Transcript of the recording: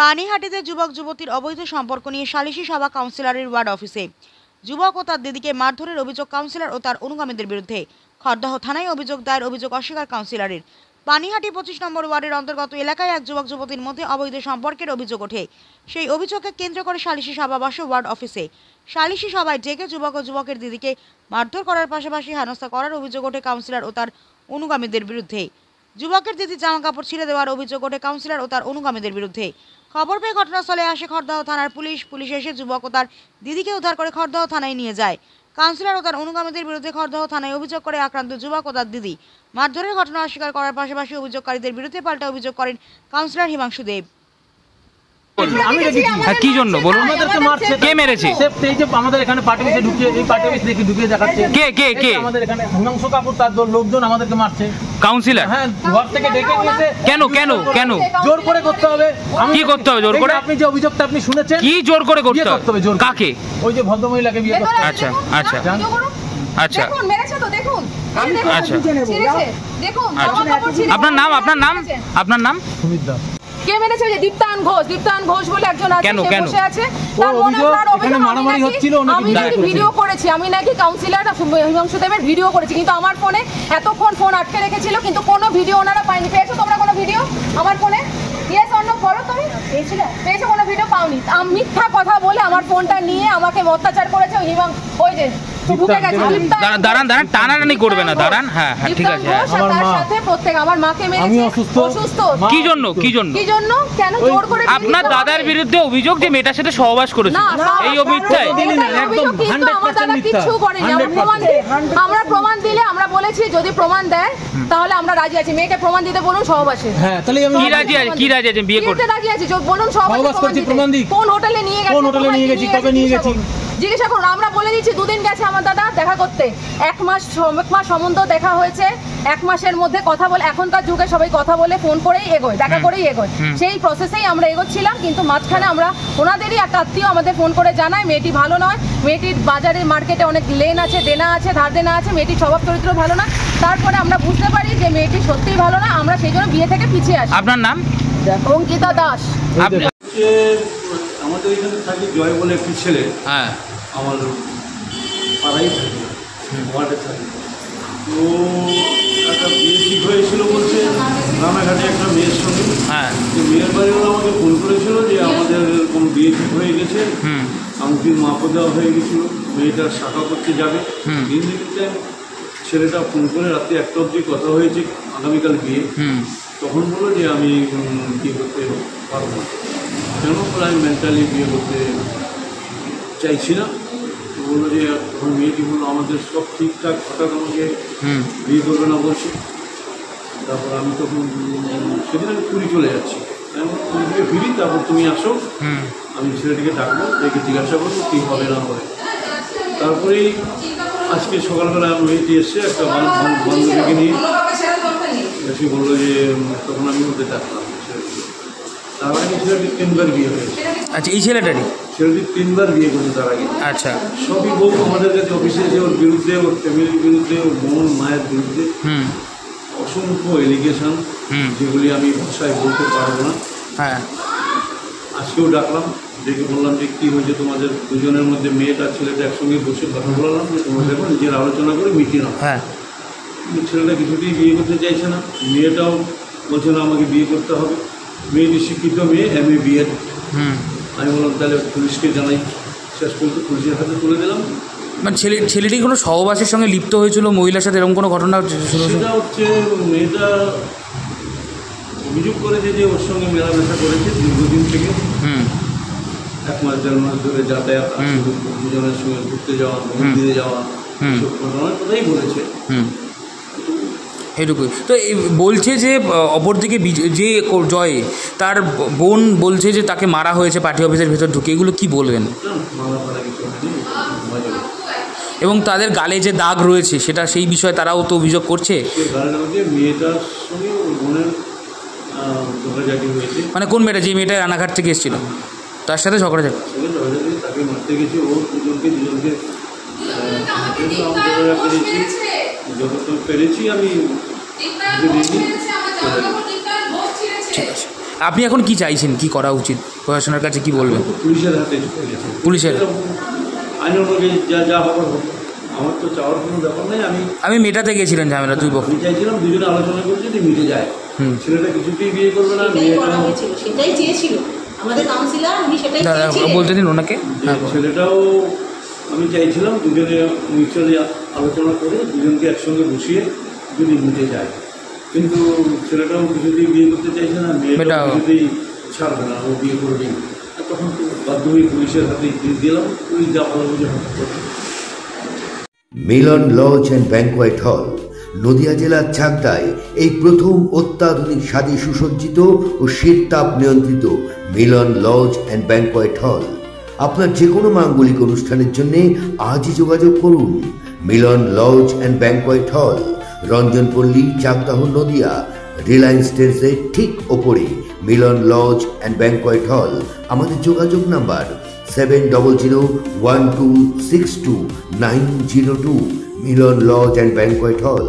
পানিহাটিতে যুবক যুবতীর অবৈধ সম্পর্ক নিয়ে সালিশি সভা কাউন্সিলরের ওয়ার্ড অফিসে। যুবক ও তার দিদিকে মারধরের অভিযোগ কাউন্সিলর ও তার অনুগামীদের বিরুদ্ধে। খড়দহ থানায় অভিযোগ দায়ের, অভিযোগ অস্বীকার কাউন্সিলরের। পানিহাটি 25 নম্বর ওয়ার্ডের অন্তর্গত এলাকায় এক যুবক যুবতীর মধ্যে অবৈধ সম্পর্কের অভিযোগ ওঠে। সেই অভিযোগকে কেন্দ্র করে সালিশি সভা বসে ওয়ার্ড অফিসে। সালিশি সভায় ডেকে যুবক ও যুবকের দিদিকে মারধর করার পাশাপাশি হেনস্থা করার অভিযোগ ওঠে কাউন্সিলর ও তার অনুগামীদের বিরুদ্ধে। যুবকের দিদি জামা কাপড় ছিঁড়ে দেওয়ার অভিযোগ ওঠে কাউন্সিলর ও তার অনুগামীদের বিরুদ্ধে। খবর পেয়ে ঘটনাস্থলে আসে খড়দহ থানার পুলিশ এসে যুবক ও তার দিদিকে উদ্ধার করে খড়দহ থানায় নিয়ে যায়। কাউন্সিলর ও তার অনুগামীদের বিরুদ্ধে খড়দহ থানায় অভিযোগ করে আক্রান্ত যুবক ও তার দিদি। মারধরের ঘটনা অস্বীকার করার পাশাপাশি অভিযোগকারীদের বিরুদ্ধে পাল্টা অভিযোগ করেন কাউন্সিলর হিমাংশু দেব। কি জন্য বলুন? কে মেরেছে? আমাদের এখানে পার্টি অফিসে ঢুকিয়ে, এই পার্টি অফিস দেখে ঢুকিয়ে দেখাচ্ছে। কে আমাদের এখানে হিমাংশু কাপুর তার লোকজন আমাদেরকে মারছে। কাউন্সিলর? হ্যাঁ, ঘর থেকে ডেকে নিয়েছে। কেন জোর করে করতে হবে। কি করতে হবে জোর করে? আপনি যে অভিযোগটা আপনি শুনেছেন, কি জোর করে করতে হবে? কাকে? ওই যে ভদ্রমহিলাকে বিয়ে করতে। আচ্ছা দেখুন মেরেছে তো, দেখুন আচ্ছা দেখুন। আপনার নাম? সুমিত দাস। কে মেরেছে? যে দীপ্তান ঘোষ বলে একজন আছে, সে বসে আছে। তার এখানে মারামারি হচ্ছিল, আমি নাকি ভিডিও করেছি, আমি নাকি কাউন্সিলর হিমাংশু দেবের ভিডিও করেছি, কিন্তু আমার ফোনে এতক্ষণ ফোন আটকে রেখেছিল, কিন্তু কোনো ভিডিও ওনারা পাইনি। পেয়েছো তোমরা কোনো ভিডিও আমার ফোনে? ইয়েস অর নো বলো। তুমি পেয়েছো কোনো ভিডিও? পাওনি। মিথ্যা কথা বলে আমার ফোনটা নিয়ে আমাকে অত্যাচার করেছে ওই যে ঢুকে গেছে। দাঁড়ান টানাটানি করবে না, দাঁড়ান। হ্যাঁ ঠিক আছে। তার সাথে প্রত্যেক আমার মাকে মেরেছে। অসুস্থ। কি জন্য কেন জোর করে? আপনার দাদার বিরুদ্ধে অভিযোগ যে মেয়েটার সাথে সহবাস করেছে, এই অভিযোগটাই একদম 100% মিথ্যা। কিছু করেনি। আমরা প্রমাণ দিলে, আমরা বলেছি যদি প্রমাণ দেয় তাহলে আমরা রাজি আছি। মেয়েকে প্রমাণ দিতে বলুন সহবাসে। হ্যাঁ, তাহলে আমি কি রাজি আছেন? বিয়ে করতে রাজি আছি, বলুন সহবাস করছি। প্রমাণ দিই। কোন হোটেলে নিয়ে গেছি, কবে নিয়ে গেছি জিজ্ঞাসা করুন। আমরা বলে দিচ্ছি 2 দিন গেছে আমার দাদা দেখা করতে। 1 মাস সম্বন্ধ দেখা হয়েছে। 1 মাসের মধ্যে কথা বলে, এখনকার যুগে সবাই কথা বলে ফোন করেই এগোয়, দেখা করেই এগোয়। সেই প্রসেসেই আমরা এগোচ্ছিলাম, কিন্তু মাঝখানে আমরা ওনাদেরই একটা আত্মীয় আমাদের ফোন করে জানায় মেয়েটি ভালো নয়, মেয়েটির বাজারে মার্কেটে অনেক লেন আছে, দেনা আছে, ধার দেনা আছে, মেয়েটির স্বভাব চরিত্র ভালো না। তারপরে আমরা বুঝতে পারি যে মেয়েটি সত্যিই ভালো না। আমরা সেই জন্য বিয়ে থেকে পিছিয়ে আসি। আপনার নাম? অঙ্কিতা দাস। আমাদের এখানে থাকি জয় বলে একটি ছেলে। হ্যাঁ, আমার পাড়াই থাকে, ওয়ার্ডে থাকে। তো একটা বিয়ে ঠিক হয়েছিল বলছে রানাঘাটে একটা মেয়ের সঙ্গে। হ্যাঁ, মেয়ের বাড়িওয়ালা আমাকে ফোন করেছিল যে আমাদের এরকম বিয়ে ঠিক হয়ে গেছে, আংটির মাপও দেওয়া হয়ে গেছিলো, মেয়েটার শাখা করতে যাবে। দিন দিনতে ছেলেটা ফোন করে রাত্রি 1টা অবধি কথা হয়েছে, আগামীকাল বিয়ে। তখন বললো যে আমি বিয়ে করতে পারবো না। কেন বলে আমি মেন্টালি বিয়ে করতে চাইছি না। বললো যে তখন মেয়েটি বললো আমাদের সব ঠিকঠাক, হঠাৎ আমাকে বিয়ে করবে না বলছে। তারপর আমি তখন সেদিন আমি পুরী চলে যাচ্ছি। আমি পুরী থেকে ফিরি, তারপর তুমি আসো, আমি ছেলেটিকে ডাকবো, দেখে জিজ্ঞাসা করবো কী হবে না হবে। তারপরেই আজকে সকালবেলা মেয়েটি এসছে একটা বান্ধবীকে নিয়ে এসে বললো যে তখন আমি ওদের ডাকলাম ছেলেটিকে। তার আগে ছেলেটি 3বার বিয়ে হয়েছে। আচ্ছা, এই ছেলেটি 3বার বিয়ে করেছে তার আগে। আচ্ছা, সবই বউ আমাদের কাছে অফিসে এসে ওর বিরুদ্ধে, ওর ফ্যামিলির বিরুদ্ধে, ওর বোন মায়ের বিরুদ্ধে অসংখ্য এলিগেশন, যেগুলি আমি ভাষায় বলতে পারবো না। হ্যাঁ, আজকেও ডাকলাম, ডেকে বললাম যে কী হয়েছে তোমাদের দুজনের মধ্যে, মেয়েটা ছেলেটা একসঙ্গে বসে কথা বললাম যে তোমরা দেখো নিজের আলোচনা করে মিটিয়ে নাও। হ্যাঁ, ছেলেটা কিছুতেই বিয়ে করতে চাইছে না, মেয়েটাও বলছে না আমাকে বিয়ে করতে হবে। মেয়েটি শিক্ষিত মেয়ে, MA BEd। আমি বললাম তাহলে পুলিশকে জানাই। শেষ পর্যন্ত পুলিশের হাতে তুলে দিলাম। মানে ছেলেটি কোনো সহবাসের সঙ্গে লিপ্ত হয়েছিল মহিলার সাথে, এরকম কোনো ঘটনা? সেটা হচ্ছে মেয়েটা অভিযোগ করেছে যে ওর সঙ্গে মেলামেশা করেছে দীর্ঘদিন থেকে। 1 মাস 1.5 মাস ধরে যাতায়াত, দুজনের সঙ্গে ঘুরতে যাওয়া, মন্দিরে যাওয়া, সব ঘটনার কথাই বলেছে। এটুকুই তো। বলছে যে অপরদিকে যে জয়, তার বোন বলছে যে তাকে মারা হয়েছে পার্টি অফিসের ভেতর ঢুকে। এগুলো কি বলবেন? এবং তাদের গালে যে দাগ রয়েছে সেটা, সেই বিষয়ে তারাও তো অভিযোগ করছে। মেয়েটার সঙ্গে বোনের ঝগড়াঝাটি হয়েছে। মানে কোন মেয়েটা? যে মেয়েটা রানাঘাট থেকে এসেছিল, তার সাথে ঝগড়াঝাটি, তাকে মারতে গেছে। ও দুজনকে যতক্ষণ পেরেছি আমি ঠিক আছে। আপনি এখন কি চাইছেন, কি করা উচিত, প্রশাসনের কাছে কি বলবেন? পুলিশের হাতে চলে গেছে, পুলিশের আইন অনুযায়ী যা যা হবার হতো। আমার তো চাওয়ার কোনো ব্যাপার নেই। আমি মেটাতে গেছিলেন ঝামেলা দুই পক্ষ। আমি চাইছিলাম দুজনে আলোচনা করে যদি মিটে যায়। ছেলেটা কিছুতেই বিয়ে করবে না, সেটাই চেয়েছিল আমাদের কাউন্সিলর, উনি সেটাই চেয়েছিলেন। বলতে দিন ওনাকে। ছেলেটাও আমি চাইছিলাম দুজনে মিউচুয়ালি আলোচনা করে দুজনকে একসঙ্গে বসিয়ে যদি মিটে যায়, কিন্তু ছেলেটাও কিছুতেই বিয়ে করতে চাইছে না, মেয়েটাও কিছুতেই ছাড়বে না, ও বিয়ে করবেই। তখন তো বাধ্য হয়ে পুলিশের হাতে দিলাম, পুলিশ যা ভালো বুঝে করবে। মিলন লজ অ্যান্ড ব্যাংকোয়েট হল নদিয়া জেলার চাকদায় এই প্রথম অত্যাধুনিক স্বাদে সুসজ্জিত ও শীততাপ নিয়ন্ত্রিত মিলন লজ অ্যান্ড ব্যাংকোয়েট হল। আপনার যে কোনো মাঙ্গলিক অনুষ্ঠানের জন্য আজই যোগাযোগ করুন। মিলন লজ অ্যান্ড ব্যাংকোয়েট হল, রঞ্জনপল্লী, চাকদাহ, নদিয়া। রিলায়েন্স ট্রেন্ডসের ঠিক ওপরে মিলন লজ অ্যান্ড ব্যাংকোয়েট হল। আমাদের যোগাযোগ number 7001262902। Milan lodge and banquet হল।